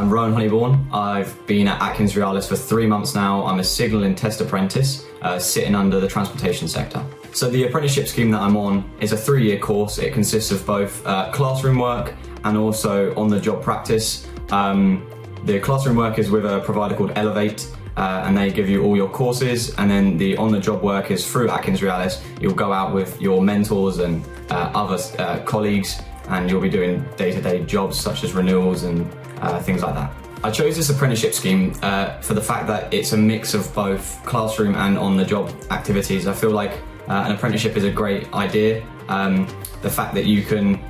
I'm Rowen Honeyborn. I've been at AtkinsRéalis for 3 months now. I'm a signal and test apprentice, sitting under the transportation sector. So the apprenticeship scheme that I'm on is a 3-year course. It consists of both classroom work and also on-the-job practice. The classroom work is with a provider called Elevate, and they give you all your courses, and then the on-the-job work is through AtkinsRéalis. You'll go out with your mentors and other colleagues, and you'll be doing day-to-day jobs such as renewals and things like that. I chose this apprenticeship scheme for the fact that it's a mix of both classroom and on-the-job activities. I feel like an apprenticeship is a great idea. The fact that you can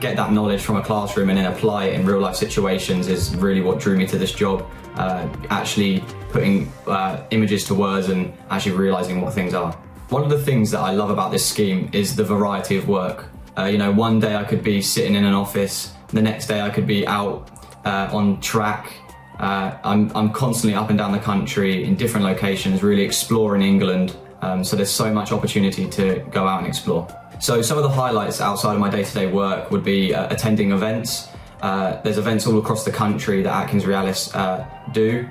get that knowledge from a classroom and then apply it in real-life situations is really what drew me to this job. Actually putting images to words and actually realising what things are. One of the things that I love about this scheme is the variety of work. One day I could be sitting in an office, the next day I could be out on track. I'm constantly up and down the country in different locations, really exploring England. So there's so much opportunity to go out and explore. So some of the highlights outside of my day-to-day work would be attending events. There's events all across the country that AtkinsRéalis do.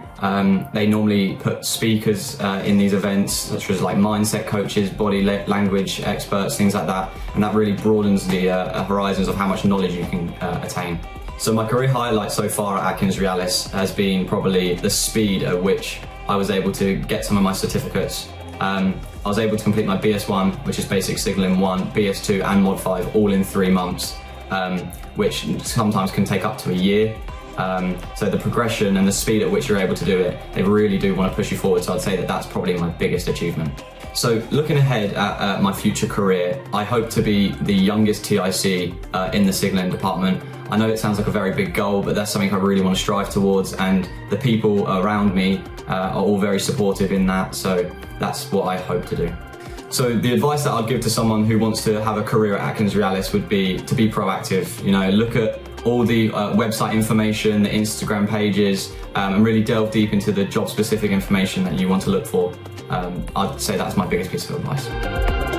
They normally put speakers in these events, such as like mindset coaches, body language experts, things like that. And that really broadens the horizons of how much knowledge you can attain. So my career highlight so far at AtkinsRéalis has been probably the speed at which I was able to get some of my certificates. I was able to complete my BS1, which is Basic Signalling 1, BS2 and Mod 5 all in 3 months, which sometimes can take up to a year. So the progression and the speed at which you're able to do it, they really do want to push you forward. So I'd say that that's probably my biggest achievement. So looking ahead at my future career, I hope to be the youngest TIC in the signalling department. I know it sounds like a very big goal, but that's something I really want to strive towards, and the people around me are all very supportive in that, so that's what I hope to do. So the advice that I'd give to someone who wants to have a career at AtkinsRéalis would be to be proactive. Look at all the website information, the Instagram pages, and really delve deep into the job-specific information that you want to look for. I'd say that's my biggest piece of advice.